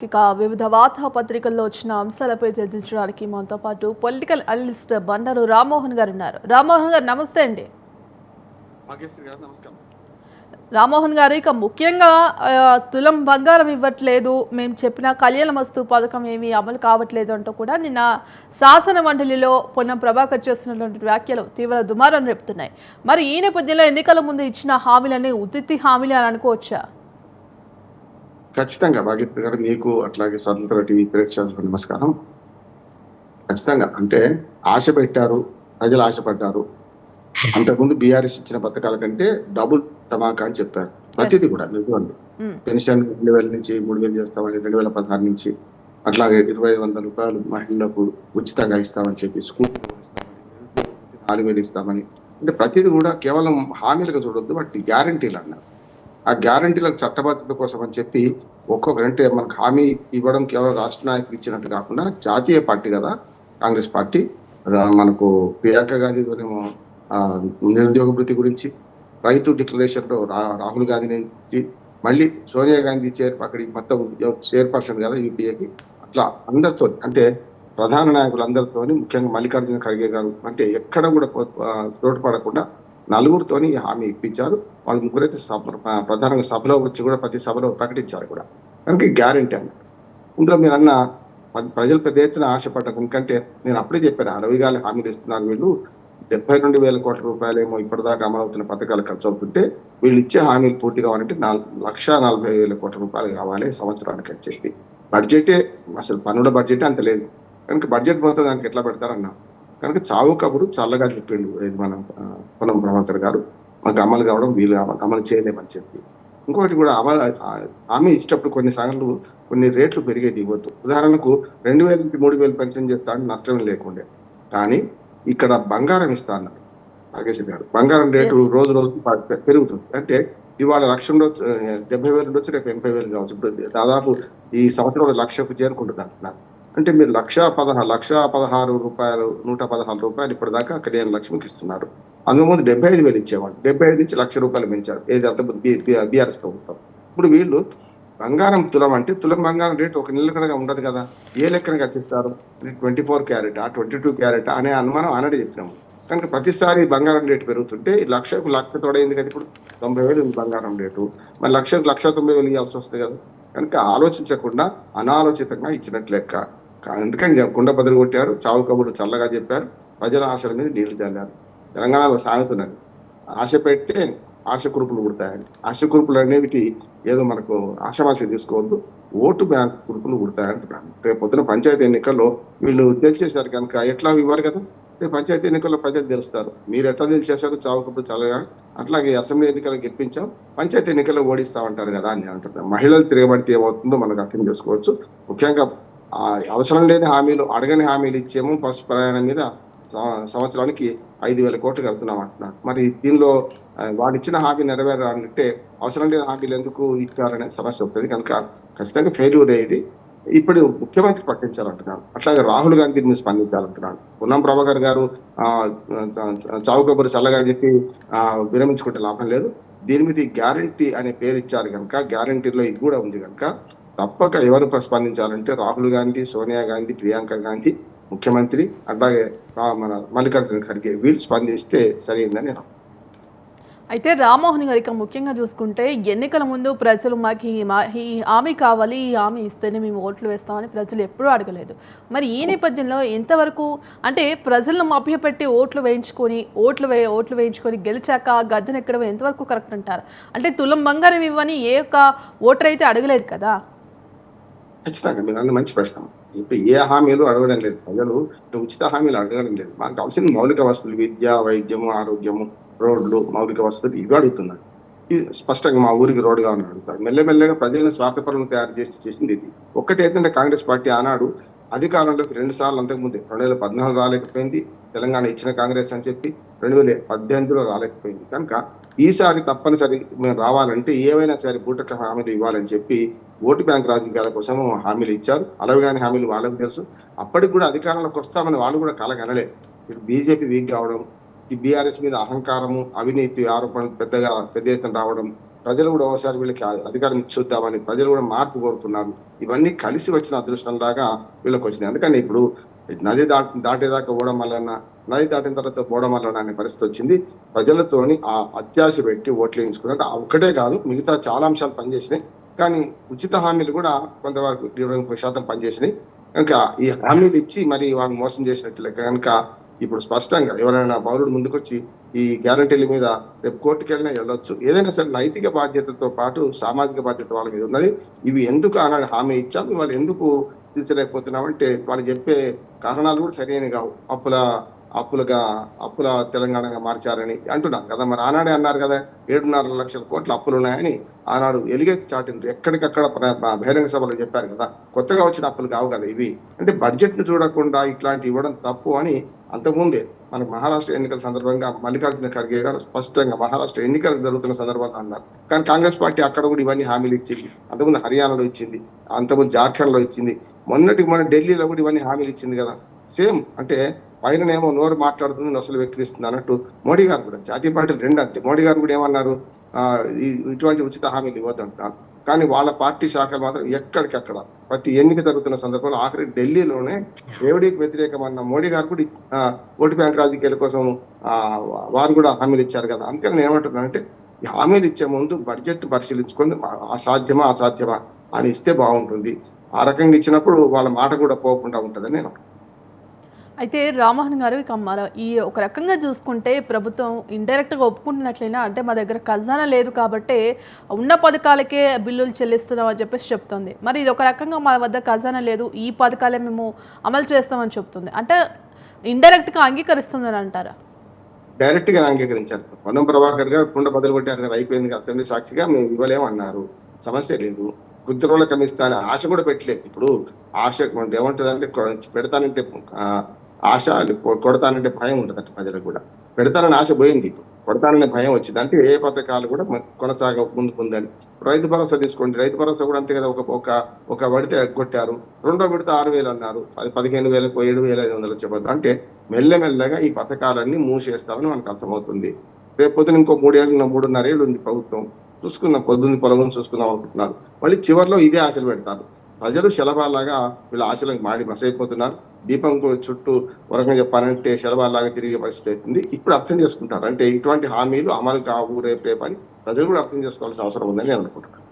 ఇక వివిధ వార్తాపత్రికల్లో వచ్చిన అంశాలపై చర్చించడానికి మనతో పాటు పొలిటికల్ అనలిస్ట్ బండారు రామ్మోహన్ గారు ఉన్నారు. రామ్మోహన్ గారు నమస్తే అండి. రామ్మోహన్ గారు, ఇక ముఖ్యంగా తులం బంగారం ఇవ్వట్లేదు, మేము చెప్పిన కళ్యాణ మస్తు పథకం ఏమీ అమలు కావట్లేదు అంటూ కూడా నిన్న శాసన మండలిలో పొన్నం ప్రభాకర్ చేస్తున్నటువంటి వ్యాఖ్యలు తీవ్ర దుమారం రేపుతున్నాయి. మరి ఈ నేపథ్యంలో ఎన్నికల ముందు ఇచ్చిన హామీలని ఉత్తిత్తి హామీలు అని అనుకోవచ్చా? ఖచ్చితంగా భాగ్యశ్రీ గారు, మీకు అట్లాగే స్వతంత్ర టీవీ ప్రేక్షకులకు నమస్కారం. ఖచ్చితంగా అంటే ఆశ పెట్టారు, ప్రజలు ఆశపడ్డారు. అంతకుముందు బీఆర్ఎస్ ఇచ్చిన పథకాల కంటే డబుల్ ధమాకా అని చెప్పారు. ప్రతిదీ కూడా నిజమండి. పెన్షన్ 2000 నుంచి 3000 చేస్తామని, 2016 నుంచి అట్లాగే 2500 రూపాయలు మహిళలకు ఉచితంగా ఇస్తామని చెప్పి, స్కూల్ ఇస్తామని, 4000 ఇస్తామని, అంటే ప్రతిదీ కూడా కేవలం హామీలుగా చూడొద్దు, వాటి గ్యారంటీలు అన్నారు. ఆ గ్యారంటీలకు చట్టబద్ధత కోసం అని చెప్పి ఒక్కొక్కరంటే మనకు హామీ ఇవ్వడం కేవలం రాష్ట్ర నాయకులు ఇచ్చినట్టు కాకుండా జాతీయ పార్టీ కదా కాంగ్రెస్ పార్టీ, మనకు ప్రియాంక గాంధీతోనేమో నిరుద్యోగ భృతి గురించి, రైతు డిక్లరేషన్ లో రాహుల్ గాంధీ నుంచి, మళ్ళీ సోనియా గాంధీ అక్కడికి మొత్తం చైర్పర్సన్ కదా యూపీఏకి, అట్లా అందరితో అంటే ప్రధాన నాయకులందరితో, ముఖ్యంగా మల్లికార్జున ఖర్గే గారు అంటే ఎక్కడ కూడా తోడ్పడకుండా నలుగురితోని హామీ ఇప్పించారు. వాళ్ళు ముగ్గురైతే ప్రధానంగా సభలో వచ్చి కూడా ప్రతి సభలో ప్రకటించారు కూడా. కనుక గ్యారంటీ అన్నారు. ఇందులో మీరు అన్న ప్రజలు పెద్ద ఎత్తున ఆశపడ్డారు. ఎందుకంటే నేను అప్పుడే చెప్పాను, 60 హామీలు ఇస్తున్నారు వీళ్ళు, 72,000 కోట్ల రూపాయలేమో ఇప్పటిదాకా అమలవుతున్న పథకాలు ఖర్చు అవుతుంటే వీళ్ళు ఇచ్చే హామీలు పూర్తి కావాలంటే 1,40,000 కోట్ల రూపాయలు కావాలి సంవత్సరానికి అని చెప్పి. బడ్జెటే అసలు పన్నుల బడ్జెటే అంత లేదు. కనుక బడ్జెట్ మొత్తం దానికి ఎట్లా పెడతారన్నా, కనుక చావు కబురు చల్లగా చెప్పిండు ఇది మన పొన్నం ప్రభాకర్ గారు. మాకు అమలు కావడం వీలు అమలు చేయలేమని చెప్పి. ఇంకొకటి కూడా హామీ ఇచ్చేటప్పుడు కొన్ని రేట్లు పెరిగేది ఇవ్వద్దు. ఉదాహరణకు 2,000 నుంచి 3,000 పెన్షన్ చేస్తాను, నష్టం లేకుండే. కానీ ఇక్కడ బంగారం ఇస్తా అన్నారు నాగేశ్వర గారు. బంగారం రేటు రోజు రోజుకు పెరుగుతుంది. అంటే ఇవాళ 1,00,000 ఉండొచ్చు, 70,000 ఉండొచ్చు, రేపు 80,000 కావచ్చు. ఇప్పుడు దాదాపు ఈ సంవత్సరంలో 1,00,000కు చేరుకుంటుంది అంటున్నారు. అంటే మీరు 1,16 రూపాయలు, 116 రూపాయలు ఇప్పటిదాకా కళ్యాణ లక్ష్మికి ఇస్తున్నారు. అందుకు 75,000 ఇచ్చేవాడు. 75 నుంచి 1,00,000 రూపాయలు పెంచారు. ఏది అంత బీఆర్ఎస్ ప్రభుత్వం. ఇప్పుడు వీళ్ళు బంగారం తులం అంటే తులం బంగారం రేటు ఒక నిలకడగా ఉండదు కదా. ఏ లెక్కన కట్టిస్తారు? 24 క్యారెట్, 22 క్యారెట్ అనే అనుమానం ఆనాడే చెప్పినాము. కనుక ప్రతిసారి బంగారం రేటు పెరుగుతుంటే 1,00,000కు 1,00,000 తోడైంది కదా. ఇప్పుడు 90,000 ఉంది బంగారం రేటు, మరి 1,00,000కు 1,90,000 ఇవ్వాల్సి వస్తుంది కదా. కనుక ఆలోచించకుండా అనాలోచితంగా ఇచ్చినట్లు లెక్క. అందుకని కుండ బదులు కొట్టారు, చావు కబుర్లు చల్లగా చెప్పారు, ప్రజల ఆశల మీద నీళ్లు చల్లారు. తెలంగాణలో సాగుతున్నది, ఆశ పెడితే ఆశ కురుపులు పుడతాయని. ఆశ కురుపులు అనేవి ఏదో మనకు ఆశమాశ తీసుకోవద్దు, ఓటు బ్యాంక్ కురుపులు పుడతాయంటున్నాను. రేపు పొద్దున పంచాయతీ ఎన్నికల్లో వీళ్ళు తెలిసేశారు కనుక ఎట్లా ఇవ్వరు కదా. రేపు పంచాయతీ ఎన్నికల్లో ప్రజలు తెలుస్తారు. మీరు ఎట్లా తెలిసేశారు చావు కబుర్లు చల్లగా, అట్లాగే అసెంబ్లీ ఎన్నికలు గెలిపించాం, పంచాయతీ ఎన్నికల్లో ఓడిస్తామంటారు కదా అని అంటున్నారు. మహిళలు తిరగబడితే ఏమవుతుందో మనకు అర్థం చేసుకోవచ్చు. ముఖ్యంగా అవసరం లేని హామీలు, అడగని హామీలు ఇచ్చేమో బస్సు ప్రయాణం మీద సంవత్సరానికి 5,000 కోట్లు కడుతున్నాం అంటున్నారు. మరి దీనిలో వాడు ఇచ్చిన హామీ నెరవేరాలంటే అవసరం లేని హామీలు ఎందుకు ఇచ్చారనే సమస్య వస్తుంది. కనుక ఖచ్చితంగా ఫెయిల్యూర్ అయ్యేది. ఇప్పుడు ముఖ్యమంత్రి పట్టించాలంటున్నాను. అట్లాగే రాహుల్ గాంధీని స్పందించాలంటున్నాను. పొన్నం ప్రభాకర్ గారు చావు కబురు చల్లగా చెప్పి విరమించుకుంటే లాభం లేదు. దీని మీద గ్యారంటీ అనే పేరు ఇచ్చారు కనుక, గ్యారంటీలో ఇది కూడా ఉంది కనుక తప్పక ఎవరు స్పందించాలంటే రాహుల్ గాంధీ, సోనియా గాంధీ, ప్రియాంక గాంధీ, ముఖ్యమంత్రి, అట్లాగే మన మల్లికార్జున ఖర్గే, వీళ్ళు స్పందిస్తే సరైందని. అయితే రామ్మోహన్ గారు, ఇక ముఖ్యంగా చూసుకుంటే ఎన్నికల ముందు ప్రజలు మాకు ఈ హామీ కావాలి, ఈ హామీ ఇస్తేనే మేము ఓట్లు వేస్తామని ప్రజలు ఎప్పుడూ అడగలేదు. మరి ఈ నేపథ్యంలో ఎంతవరకు అంటే ప్రజలను మభ్యపెట్టి ఓట్లు వేయించుకొని గెలిచాక గద్దెనెక్కడం ఎంతవరకు కరెక్ట్ అంటారు? అంటే తులం బంగారం ఇవ్వని ఏ ఒక్క ఓటర్ అయితే అడగలేదు కదా. ఖచ్చితంగా మీరు అన్న మంచి ప్రశ్న. ఇప్పుడు ఏ హామీలు అడగడం లేదు, ప్రజలు ఉచిత హామీలు అడగడం లేదు. మాకు కావాల్సిన మౌలిక వసతులు, విద్య, వైద్యము, ఆరోగ్యము, రోడ్లు, మౌలిక వసతులు ఇవి అడుగుతున్నారు. స్పష్టంగా మా ఊరికి రోడ్డు కావాలని అడుగుతారు. మెల్లమెల్లగా ప్రజలను స్వార్థపరులను తయారు చేసింది ఇది. ఒక్కటి ఏంటంటే కాంగ్రెస్ పార్టీ ఆనాడు అధికారంలోకి 2 సార్లు, అంతకుముందు 2014 రాలేకపోయింది, తెలంగాణ ఇచ్చిన కాంగ్రెస్ అని చెప్పి 2018లో రాలేకపోయింది. కనుక ఈసారి తప్పనిసరి మేము రావాలంటే ఏవైనా సరే బూటక హామీలు ఇవ్వాలని చెప్పి ఓటు బ్యాంక్ రాజకీయాల కోసం హామీలు ఇచ్చారు. అలాగే హామీలు వాళ్ళకు తెలుసు. అప్పటికి కూడా అధికారంలోకి వస్తామని వాళ్ళు కూడా కలగనలే. ఇప్పుడు బీజేపీ వీక్ కావడం, ఈ బీఆర్ఎస్ మీద అహంకారము, అవినీతి ఆరోపణలు పెద్ద ఎత్తున రావడం, ప్రజలు కూడా ఒకసారి వీళ్ళకి అధికారం ఇచ్చుద్దామని ప్రజలు కూడా మార్పు కోరుతున్నారు. ఇవన్నీ కలిసి వచ్చిన అదృష్టం లాగా వీళ్ళకి వచ్చినాయి. అందుకని ఇప్పుడు నది దాటేదాకా ఓడం వలన, నది దాటిన తర్వాత పోవడం వలన అనే పరిస్థితి వచ్చింది. ప్రజలతోని ఆ అత్యాశ పెట్టి ఓట్లు వేయించుకున్నారు. ఒక్కటే కాదు, మిగతా చాలా అంశాలు పనిచేసినాయి. కానీ ఉచిత హామీలు కూడా కొంతవరకు 20-30% పనిచేసినాయి. కనుక ఈ హామీలు ఇచ్చి మరి వాళ్ళు మోసం చేసినట్టు లెక్క. కనుక ఇప్పుడు స్పష్టంగా ఎవరైనా పౌరుడు ముందుకొచ్చి ఈ గ్యారంటీల మీద రేపు కోర్టుకు వెళ్ళినా వెళ్ళొచ్చు. ఏదైనా సరే నైతిక బాధ్యతతో పాటు సామాజిక బాధ్యత వాళ్ళ మీద ఉన్నది. ఇవి ఎందుకు ఆనాడు హామీ ఇచ్చాం, వాళ్ళు ఎందుకు తీర్చలేకపోతున్నామంటే వాళ్ళు చెప్పే కారణాలు కూడా సరైనవి కావు. అప్పుల తెలంగాణగా మార్చారని అంటున్నారు కదా. మరి ఆనాడే అన్నారు కదా 7.5 లక్షల కోట్ల అప్పులు ఉన్నాయని. ఆనాడు ఎలుగెత్తి చాటిండ్రు, ఎక్కడికక్కడ బహిరంగ సభలో చెప్పారు కదా. కొత్తగా వచ్చిన అప్పులు కావు కదా ఇవి. అంటే బడ్జెట్ ను చూడకుండా ఇట్లాంటి ఇవ్వడం తప్పు అని అంతకుముందే మన మహారాష్ట్ర ఎన్నికల సందర్భంగా మల్లికార్జున ఖర్గే గారు స్పష్టంగా మహారాష్ట్ర ఎన్నికలు జరుగుతున్న సందర్భంగా అన్నారు. కానీ కాంగ్రెస్ పార్టీ అక్కడ కూడా ఇవన్నీ హామీలు ఇచ్చింది. అంతకుముందు హర్యానాలో ఇచ్చింది, అంతకుముందు జార్ఖండ్ లో ఇచ్చింది, మొన్న ఢిల్లీలో కూడా ఇవన్నీ హామీలు ఇచ్చింది కదా. సేమ్ అంటే పైననేమో నోరు మాట్లాడుతుంది, అసలు వ్యక్తిస్తుంది అన్నట్టు మోడీ గారు కూడా, జాతీయ పార్టీలు రెండు అంతే. మోడీ గారు కూడా ఏమన్నారు, ఇటువంటి ఉచిత హామీలు ఇవ్వద్దంటున్నారు. కానీ వాళ్ళ పార్టీ శాఖలు మాత్రం ఎక్కడికక్కడ ప్రతి ఎన్నిక జరుగుతున్న సందర్భంలో ఆఖరి ఢిల్లీలోనే దేవుడికి వ్యతిరేకమన్న మోడీ గారు కూడా ఓటు బ్యాంక్ రాజకీయాల కోసం వారు కూడా హామీలు ఇచ్చారు కదా. అందుకని నేను ఏమంటున్నానంటే ఈ హామీలు ఇచ్చే ముందు బడ్జెట్ పరిశీలించుకొని అసాధ్యమా అని ఇస్తే బాగుంటుంది. ఆ రకంగా ఇచ్చినప్పుడు వాళ్ళ మాట కూడా పోకుండా ఉంటుందని నేను. అయితే రామ్మోహన్ గారు, ఇక ఈ ఒక రకంగా చూసుకుంటే ప్రభుత్వం ఇండైరెక్ట్గా ఒప్పుకుంటున్నట్లయినా, అంటే మా దగ్గర ఖజానా లేదు కాబట్టి ఉన్న పథకాలకే బిల్లులు చెల్లిస్తున్నాం అని చెప్పేసి చెప్తుంది. మరి ఇది ఒక రకంగా మా వద్ద ఖజానా లేదు, ఈ పథకాలే మేము అమలు చేస్తామని చెప్తుంది. అంటే ఇండైరెక్ట్గా అంగీకరిస్తుందని అంటారా? డైరెక్ట్ గా అంగీకరించారు. పొన్నం ప్రభాకర్ గారు కుండ బదులు కొట్టారు కదా, అయిపోయింది కదా, అసెంబ్లీ సాక్షిగా మేము ఇవ్వలేమన్నారు. సమస్య లేదు. కొద్ది రోజులకు ఇస్తా అని ఆశ కూడా పెట్టలేదు. ఇప్పుడు ఆశ ఏమంటుందంటే పెడతానంటే ఆశ, కొడతానంటే భయం ఉంటుందట ప్రజలకు కూడా. పెడతానని ఆశ పోయింది, కొడతాననే భయం వచ్చింది. అంటే ఏ పథకాలు కూడా ముందుకుందని. రైతు భరోసా తీసుకోండి, రైతు భరోసా కూడా అంతే కదా. ఒక విడత కొట్టారు, రెండో విడత 6,000 అన్నారు, అది 15,000 7,500 చెప్పొద్దు. అంటే మెల్లమెల్లగా ఈ పథకాలన్నీ మూసేస్తామని మనకు అర్థమవుతుంది. రేపు పొద్దున ఇంకో 3.5 ఏళ్ళు ఉంది ప్రభుత్వం, చూసుకుందాం, పొద్దున్న పొలం చూసుకుందాం అనుకుంటున్నారు. మళ్ళీ చివరిలో ఇదే ఆశలు పెడతారు. ప్రజలు శలభాలాగా వీళ్ళ ఆశలకు మాడి మసైపోతున్నారు. దీపం చుట్టూ వరంగా చెప్పాలంటే శలభాలాగా తిరిగే పరిస్థితి అవుతుంది. ఇప్పుడు అర్థం చేసుకుంటారు, అంటే ఇటువంటి హామీలు అమలు కావు రేపు అని ప్రజలు కూడా అర్థం చేసుకోవాల్సిన అవసరం ఉందని నేను అనుకుంటున్నాను.